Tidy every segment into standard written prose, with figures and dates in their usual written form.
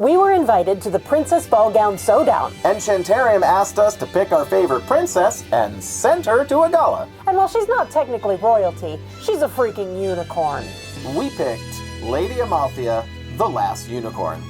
We were invited to the Princess Ballgown Sewdown. Enchantarium asked us to pick our favorite princess and sent her to a gala. And while she's not technically royalty, she's a freaking unicorn. We picked Lady Amalthea, the last unicorn.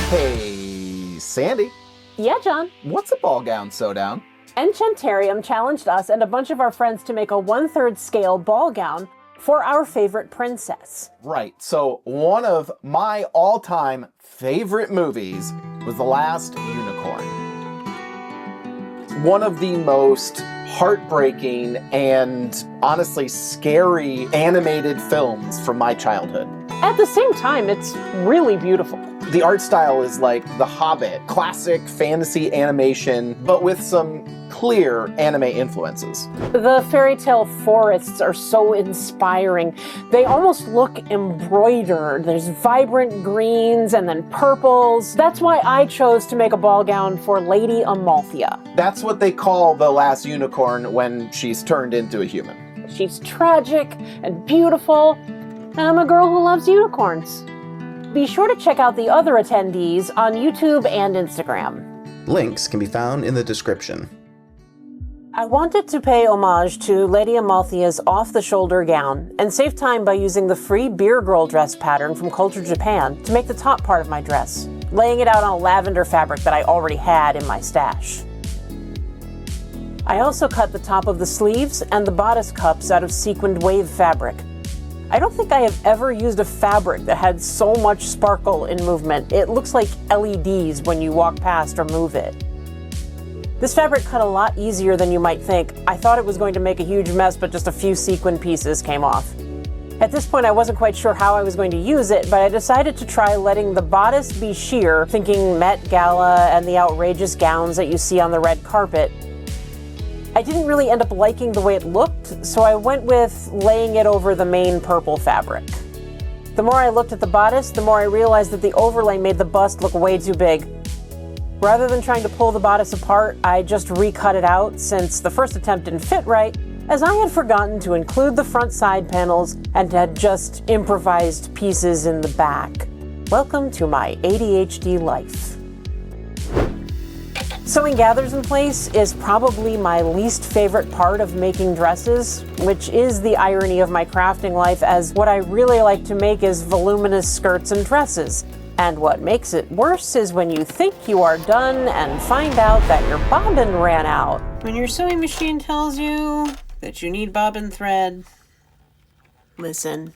Hey, Sandy. Yeah, John? What's a Ballgown Sewdown? Enchantarium challenged us and a bunch of our friends to make a 1/3 scale ball gown for our favorite princess. Right, so one of my all-time favorite movies was The Last Unicorn. One of the most heartbreaking and honestly scary animated films from my childhood. At the same time, it's really beautiful. The art style is like The Hobbit, classic fantasy animation, but with some clear anime influences. The fairy tale forests are so inspiring. They almost look embroidered. There's vibrant greens and then purples. That's why I chose to make a ball gown for Lady Amalthea. That's what they call the last unicorn when she's turned into a human. She's tragic and beautiful, and I'm a girl who loves unicorns. Be sure to check out the other attendees on YouTube and Instagram. Links can be found in the description. I wanted to pay homage to Lady Amalthea's off-the-shoulder gown and save time by using the free beer girl dress pattern from Culture Japan to make the top part of my dress, laying it out on a lavender fabric that I already had in my stash. I also cut the top of the sleeves and the bodice cups out of sequined wave fabric. I don't think I have ever used a fabric that had so much sparkle in movement. It looks like LEDs when you walk past or move it. This fabric cut a lot easier than you might think. I thought it was going to make a huge mess, but just a few sequin pieces came off. At this point, I wasn't quite sure how I was going to use it, but I decided to try letting the bodice be sheer, thinking Met Gala and the outrageous gowns that you see on the red carpet. I didn't really end up liking the way it looked, so I went with laying it over the main purple fabric. The more I looked at the bodice, the more I realized that the overlay made the bust look way too big. Rather than trying to pull the bodice apart, I just recut it out since the first attempt didn't fit right, as I had forgotten to include the front side panels and had just improvised pieces in the back. Welcome to my ADHD life. Sewing gathers in place is probably my least favorite part of making dresses, which is the irony of my crafting life, as what I really like to make is voluminous skirts and dresses. And what makes it worse is when you think you are done and find out that your bobbin ran out. When your sewing machine tells you that you need bobbin thread, listen.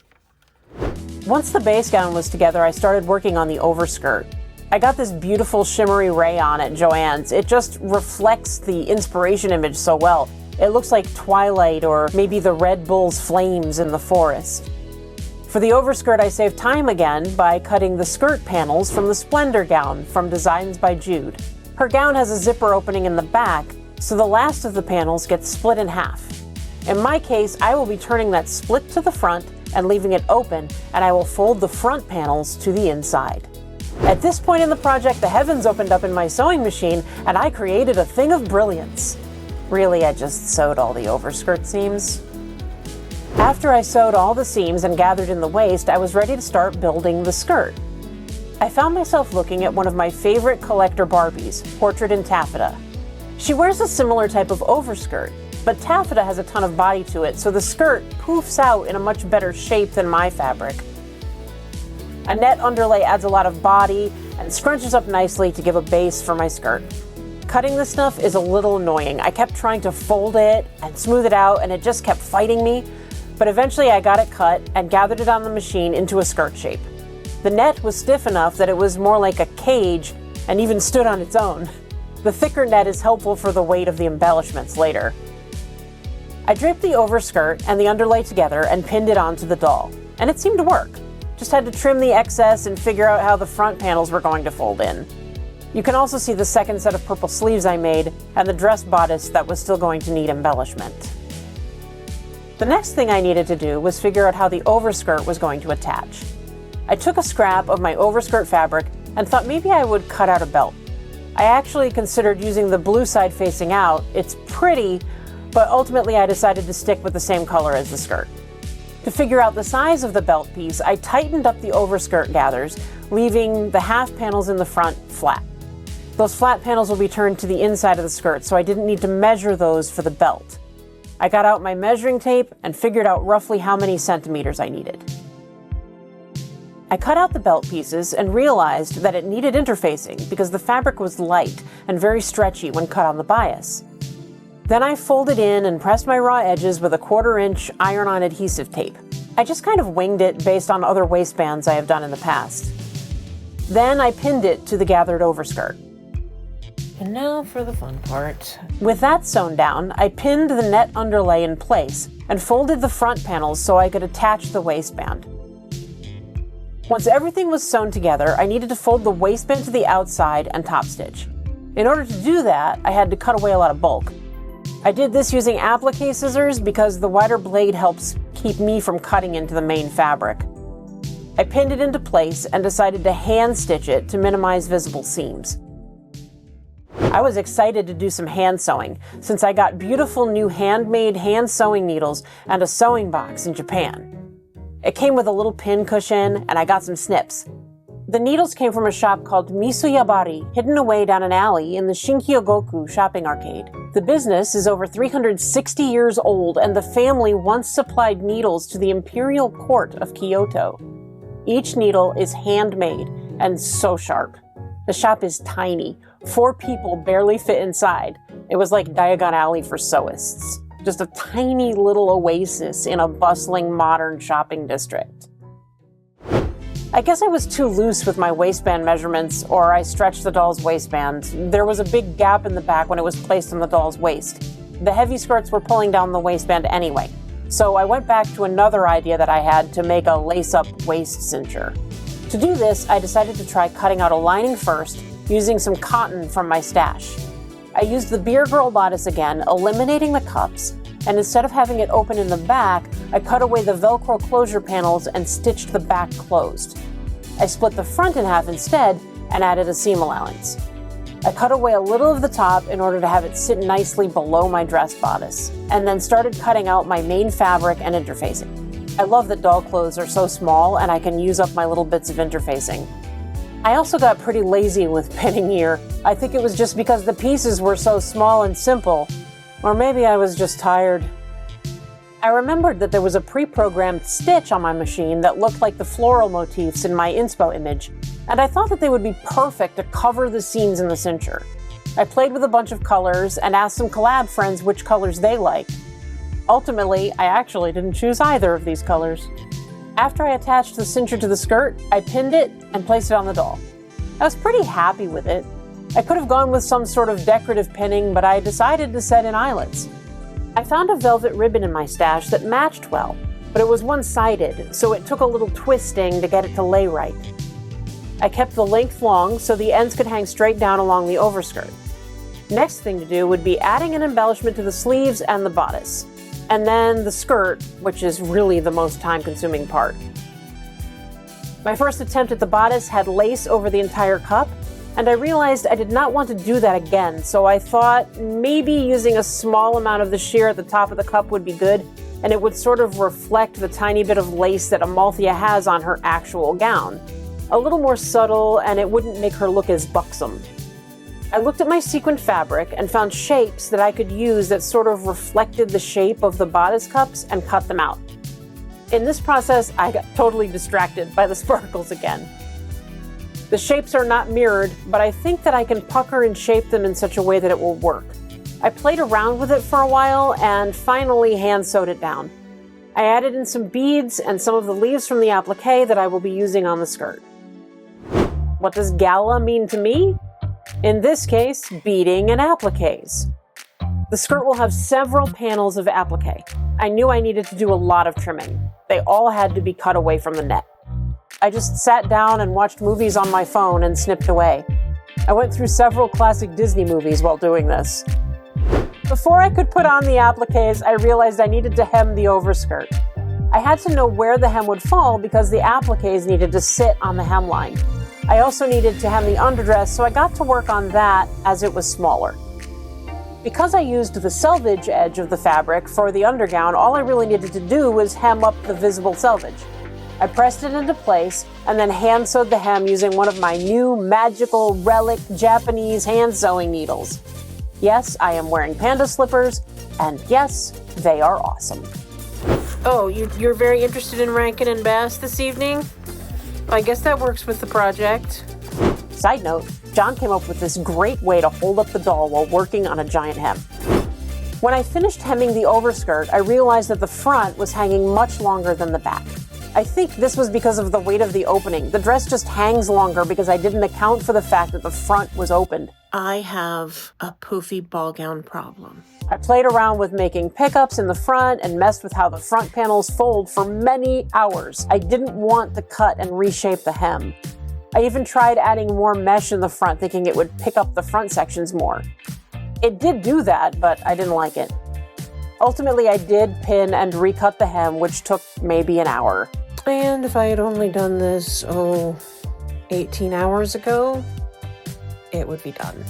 Once the base gown was together, I started working on the overskirt. I got this beautiful shimmery rayon at Joann's. It just reflects the inspiration image so well. It looks like twilight or maybe the Red Bull's flames in the forest. For the overskirt, I saved time again by cutting the skirt panels from the Splendor gown from Designs by Jude. Her gown has a zipper opening in the back, so the last of the panels gets split in half. In my case, I will be turning that split to the front and leaving it open, and I will fold the front panels to the inside. At this point in the project, the heavens opened up in my sewing machine, and I created a thing of brilliance. Really, I just sewed all the overskirt seams. After I sewed all the seams and gathered in the waist, I was ready to start building the skirt. I found myself looking at one of my favorite collector Barbies, Portrait in Taffeta. She wears a similar type of overskirt, but taffeta has a ton of body to it, so the skirt poofs out in a much better shape than my fabric. A net underlay adds a lot of body and scrunches up nicely to give a base for my skirt. Cutting this stuff is a little annoying. I kept trying to fold it and smooth it out, and it just kept fighting me. But eventually I got it cut and gathered it on the machine into a skirt shape. The net was stiff enough that it was more like a cage and even stood on its own. The thicker net is helpful for the weight of the embellishments later. I draped the overskirt and the underlay together and pinned it onto the doll, and it seemed to work. Just had to trim the excess and figure out how the front panels were going to fold in. You can also see the second set of purple sleeves I made and the dress bodice that was still going to need embellishment. The next thing I needed to do was figure out how the overskirt was going to attach. I took a scrap of my overskirt fabric and thought maybe I would cut out a belt. I actually considered using the blue side facing out. It's pretty, but ultimately I decided to stick with the same color as the skirt. To figure out the size of the belt piece, I tightened up the overskirt gathers, leaving the half panels in the front flat. Those flat panels will be turned to the inside of the skirt, so I didn't need to measure those for the belt. I got out my measuring tape and figured out roughly how many centimeters I needed. I cut out the belt pieces and realized that it needed interfacing because the fabric was light and very stretchy when cut on the bias. Then I folded in and pressed my raw edges with a 1/4-inch iron-on adhesive tape. I just kind of winged it based on other waistbands I have done in the past. Then I pinned it to the gathered overskirt. And now for the fun part. With that sewn down, I pinned the net underlay in place and folded the front panels so I could attach the waistband. Once everything was sewn together, I needed to fold the waistband to the outside and top stitch. In order to do that, I had to cut away a lot of bulk. I did this using applique scissors because the wider blade helps keep me from cutting into the main fabric. I pinned it into place and decided to hand stitch it to minimize visible seams. I was excited to do some hand sewing since I got beautiful new handmade hand sewing needles and a sewing box in Japan. It came with a little pin cushion and I got some snips. The needles came from a shop called Misuyabari, hidden away down an alley in the Shinkyogoku shopping arcade. The business is over 360 years old and the family once supplied needles to the imperial court of Kyoto. Each needle is handmade and so sharp. The shop is tiny. 4 people barely fit inside. It was like Diagon Alley for sewists. Just a tiny little oasis in a bustling modern shopping district. I guess I was too loose with my waistband measurements, or I stretched the doll's waistband. There was a big gap in the back when it was placed on the doll's waist. The heavy skirts were pulling down the waistband anyway, so I went back to another idea that I had to make a lace-up waist cincher. To do this, I decided to try cutting out a lining first, using some cotton from my stash. I used the Beer Girl bodice again, eliminating the cups, and instead of having it open in the back, I cut away the Velcro closure panels and stitched the back closed. I split the front in half instead and added a seam allowance. I cut away a little of the top in order to have it sit nicely below my dress bodice, and then started cutting out my main fabric and interfacing. I love that doll clothes are so small and I can use up my little bits of interfacing. I also got pretty lazy with pinning here. I think it was just because the pieces were so small and simple, or maybe I was just tired. I remembered that there was a pre-programmed stitch on my machine that looked like the floral motifs in my inspo image, and I thought that they would be perfect to cover the seams in the cincher. I played with a bunch of colors and asked some collab friends which colors they liked. Ultimately, I actually didn't choose either of these colors. After I attached the cincher to the skirt, I pinned it and placed it on the doll. I was pretty happy with it. I could have gone with some sort of decorative pinning, but I decided to set in eyelets. I found a velvet ribbon in my stash that matched well, but it was one-sided, so it took a little twisting to get it to lay right. I kept the length long so the ends could hang straight down along the overskirt. Next thing to do would be adding an embellishment to the sleeves and the bodice, and then the skirt, which is really the most time-consuming part. My first attempt at the bodice had lace over the entire cup, and I realized I did not want to do that again, so I thought maybe using a small amount of the sheer at the top of the cup would be good, and it would sort of reflect the tiny bit of lace that Amalthea has on her actual gown. A little more subtle, and it wouldn't make her look as buxom. I looked at my sequined fabric and found shapes that I could use that sort of reflected the shape of the bodice cups and cut them out. In this process, I got totally distracted by the sparkles again. The shapes are not mirrored, but I think that I can pucker and shape them in such a way that it will work. I played around with it for a while and finally hand sewed it down. I added in some beads and some of the leaves from the applique that I will be using on the skirt. What does gala mean to me? In this case, beading and appliques. The skirt will have several panels of applique. I knew I needed to do a lot of trimming. They all had to be cut away from the net. I just sat down and watched movies on my phone and snipped away. I went through several classic Disney movies while doing this. Before I could put on the appliques, I realized I needed to hem the overskirt. I had to know where the hem would fall because the appliques needed to sit on the hemline. I also needed to hem the underdress, so I got to work on that as it was smaller. Because I used the selvage edge of the fabric for the undergown, all I really needed to do was hem up the visible selvage. I pressed it into place and then hand sewed the hem using one of my new magical relic Japanese hand sewing needles. Yes, I am wearing panda slippers, and yes, they are awesome. Oh, you're very interested in Rankin and Bass this evening? I guess that works with the project. Side note, John came up with this great way to hold up the doll while working on a giant hem. When I finished hemming the overskirt, I realized that the front was hanging much longer than the back. I think this was because of the weight of the opening. The dress just hangs longer because I didn't account for the fact that the front was opened. I have a poofy ball gown problem. I played around with making pickups in the front and messed with how the front panels fold for many hours. I didn't want to cut and reshape the hem. I even tried adding more mesh in the front, thinking it would pick up the front sections more. It did do that, but I didn't like it. Ultimately, I did pin and recut the hem, which took maybe an hour. And if I had only done this, 18 hours ago, it would be done.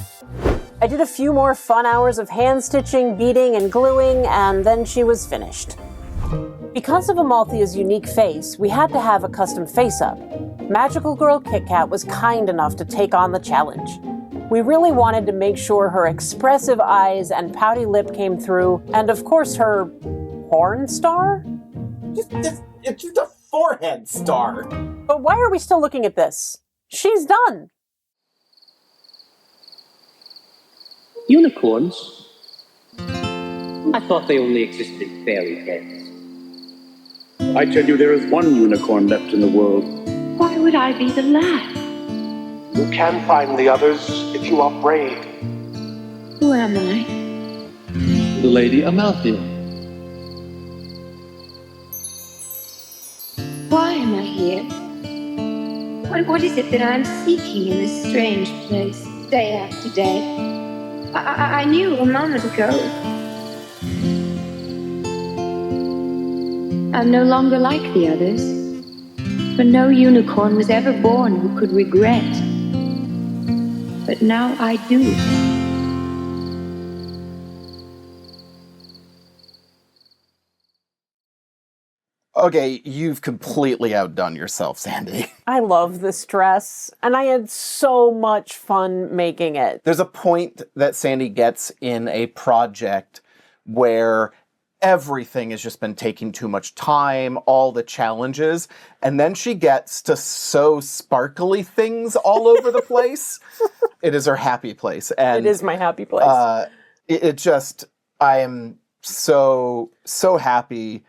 I did a few more fun hours of hand stitching, beading, and gluing, and then she was finished. Because of Amalthea's unique face, we had to have a custom face-up. Magical Girl Kit Kat was kind enough to take on the challenge. We really wanted to make sure her expressive eyes and pouty lip came through, and of course her porn star? It's just a forehead star. But why are we still looking at this? She's done. Unicorns? I thought they only existed in fairy tales. I tell you, there is one unicorn left in the world. Why would I be the last? You can find the others if you are brave. Who am I? The Lady Amalthea. Why am I here? What is it that I'm seeking in this strange place, day after day? I knew a moment ago. I'm no longer like the others, for no unicorn was ever born who could regret. But now I do. Okay, you've completely outdone yourself, Sandy. I love this dress, and I had so much fun making it. There's a point that Sandy gets in a project where everything has just been taking too much time, all the challenges, and then she gets to sew sparkly things all over the place. It is her happy place. And it is my happy place. I am so happy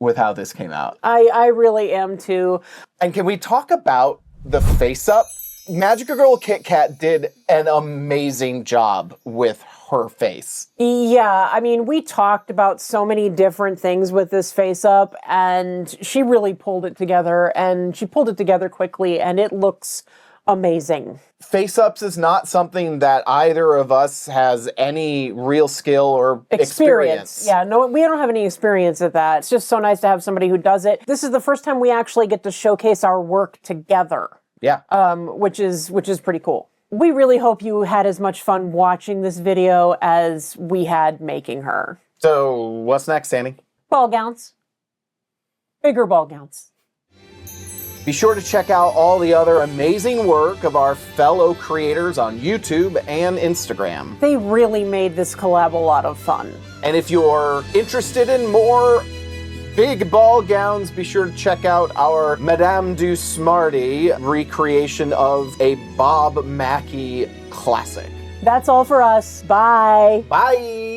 with how this came out. I really am too. And can we talk about the face-up? Magical Girl Kit Kat did an amazing job with her face. Yeah, I mean, we talked about so many different things with this face-up, and she really pulled it together, and she pulled it together quickly, and it looks amazing. Face-ups is not something that either of us has any real skill or experience. Yeah, no, we don't have any experience at that. It's just so nice to have somebody who does it. This is the first time we actually get to showcase our work together. Yeah. Which is pretty cool. We really hope you had as much fun watching this video as we had making her. So, what's next, Sandy? Ball gowns. Bigger ball gowns. Be sure to check out all the other amazing work of our fellow creators on YouTube and Instagram. They really made this collab a lot of fun. And if you're interested in more big ball gowns, be sure to check out our Madame du Smarty recreation of a Bob Mackie classic. That's all for us. Bye. Bye!